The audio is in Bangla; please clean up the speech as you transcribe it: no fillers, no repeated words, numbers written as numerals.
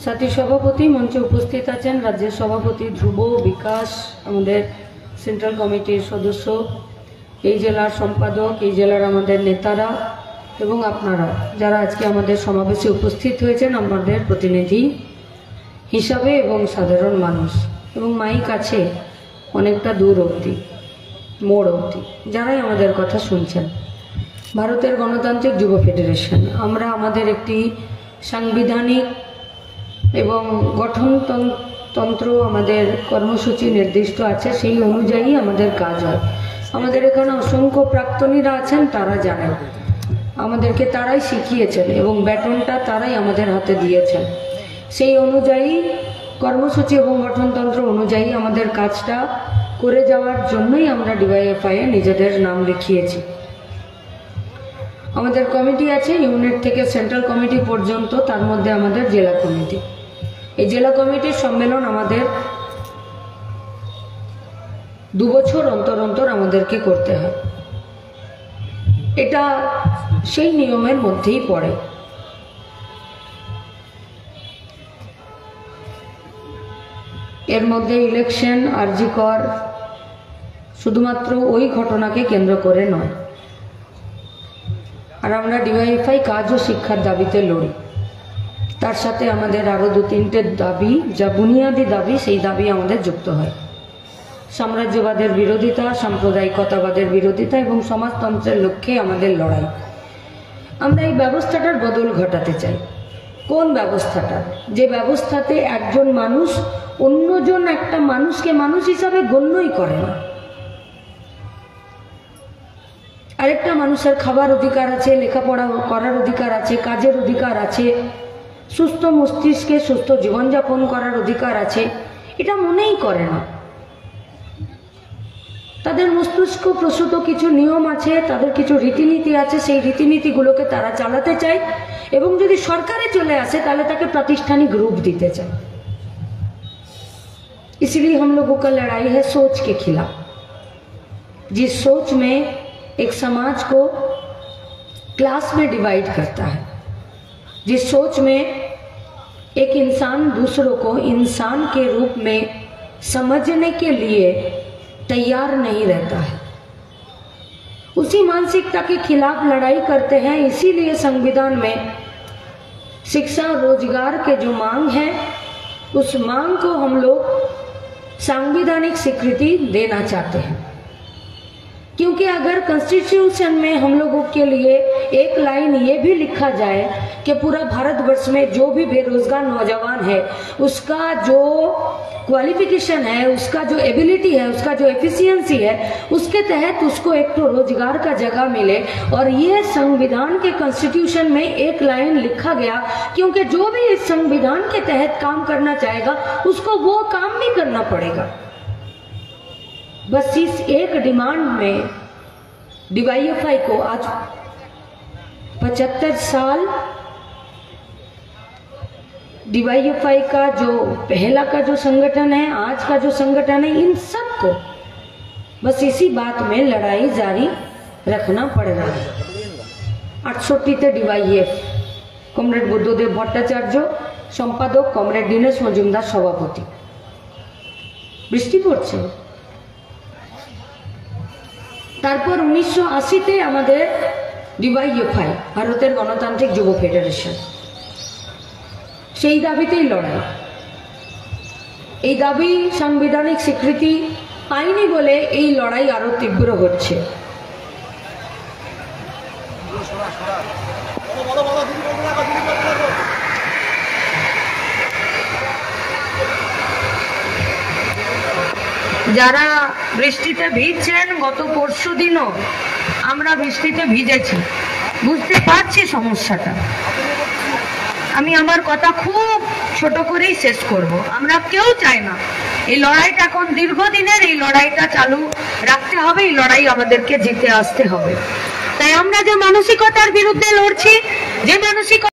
সাথী সভাপতি মঞ্চে উপস্থিত আছেন রাজ্যের সভাপতি ধ্রুব বিকাশ, আমাদের সেন্ট্রাল কমিটির সদস্য, এই জেলার সম্পাদক, এই জেলার আমাদের নেতারা এবং আপনারা যারা আজকে আমাদের সমাবেশে উপস্থিত হয়েছেন আমাদের প্রতিনিধি হিসাবে এবং সাধারণ মানুষ, এবং মাইক আছে অনেকটা দূর অবধি, মোড় অবধি, যারাই আমাদের কথা শুনছেন। ভারতের গণতান্ত্রিক যুব ফেডারেশন আমরা আমাদের একটি সাংবিধানিক এবং গঠনতন্ত্র আমাদের কর্মসূচি নির্দিষ্ট আছে, সেই অনুযায়ী আমাদের কাজ হয়। আমাদের এখানে অসংখ্য প্রাক্তনীরা আছেন, তারা জানেন, আমাদেরকে তারাই শিখিয়েছেন এবং ব্যাটনটা তারাই আমাদের হাতে দিয়েছেন। সেই অনুযায়ী কর্মসূচি এবং গঠনতন্ত্র অনুযায়ী আমাদের কাজটা করে যাওয়ার জন্যই আমরা ডিওয়াইএফআই এ নিজেদের নাম লিখিয়েছি। আমাদের কমিটি আছে ইউনিট থেকে সেন্ট্রাল কমিটি পর্যন্ত, তার মধ্যে আমাদের জেলা কমিটি। এই জেলা কমিটির সম্মেলন আমাদের 2 বছর অন্তর অন্তর আমাদেরকে করতে হয়। এটা সেই নিয়মের মধ্যেই পড়ে। এর মধ্যে ইলেকশন, আরজি কর শুধুমাত্র ওই ঘটনাকে কেন্দ্র করে নয়। আর আমরা ডিওয়াইএফআই কাজ ও শিক্ষার দাবিতে লড়ি। তার সাথে আমাদের আরও 2-3টে দাবি, যা বুনিয়াদী দাবি, সেই দাবি আমাদের যুক্ত হয়। সাম্রাজ্যবাদের বিরোধিতা, সাম্প্রদায়িকতাবাদের বিরোধিতা এবং সমাজতন্ত্রের লক্ষ্যে আমাদের লড়াই। আমরা এই ব্যবস্থাটার বদল ঘটাতে চাই। কোন ব্যবস্থাটা? যে ব্যবস্থাতে একজন মানুষ অন্যজন একটা মানুষকে মানুষ হিসাবে গণ্যই করে না। আরেকটা মানুষের খাবার অধিকার আছে, লেখাপড়া করার অধিকার আছে, কাজের অধিকার আছে, সুস্থ মস্তিষ্কে সুস্থ জীবনযাপন করার অধিকার আছে, এটা মনেই করে না। তাদের মস্তিষ্ক প্রসূত কিছু নিয়ম আছে, তাদের কিছু রীতিনীতি আছে, সেই রীতিনীতিগুলোকে তারা চালাতে চায় এবং যদি সরকারে চলে আসে তাহলে তাকে প্রাতিষ্ঠানিক রূপ দিতে চায়। इसलिए हम लोगों का लड़ाई है सोच के खिलाफ। जिस सोच में एक समाज को क्लास में डिवाइड करता है, जिस सोच में एक इंसान दूसरों को इंसान के रूप में समझने के लिए तैयार नहीं रहता है, उसी मानसिकता के खिलाफ लड़ाई करते हैं। इसीलिए संविधान में शिक्षा रोजगार के जो मांग है, उस मांग को हम लोग सांविधानिक स्वीकृति देना चाहते हैं। क्योंकि अगर कॉन्स्टिट्यूशन में हम लोगों के लिए एक लाइन ये भी लिखा जाए कि पूरा भारतवर्ष में जो भी बेरोजगार नौजवान है, उसका जो क्वालिफिकेशन है, उसका जो एबिलिटी है, उसका जो एफिशिएंसी है, उसके तहत उसको एक तो रोजगार का जगह मिले। और ये संविधान के कॉन्स्टिट्यूशन में एक लाइन लिखा गया, क्योंकि जो भी इस संविधान के तहत काम करना चाहेगा उसको वो काम भी करना पड़ेगा। बस इस एक डिमांड में डिवाईएफआई को आज 75 साल डिवाईएफआई का जो पहला का जो संगठन है, आज का जो संगठन है, इन सब को बस इसी बात में लड़ाई जारी रखना पड़ रहा है। 68 डिवाईएफ, कमरेड बुद्धदेव भट्टाचार्य सम्पादक, कमरेड दीनेश मजुमदार सभापति। बृष्टि पड़ছে। তারপর 1980-তে আমাদের ডিওয়াইএফআই, ভারতের গণতান্ত্রিক যুব ফেডারেশন, সেই দাবিতেই লড়াই। এই দাবি সাংবিধানিক স্বীকৃতি পায়নি বলে এই লড়াই আরো তীব্র হচ্ছে। যারা বৃষ্টিতে ভিজছেন, গত পরশু দিনও আমরা বৃষ্টিতে ভিজেছি, বুঝতে পারছি সমস্যাটা। আমি আমার কথা খুব ছোট করেই শেষ করব। আমরা কেউ চাই না, এই লড়াইটা এখন দীর্ঘদিনের, এই লড়াইটা চালু রাখতে হবে, এই লড়াই আমাদেরকে জিতে আসতে হবে। তাই আমরা যে মানসিকতার বিরুদ্ধে লড়ছি, যে মানসিকতা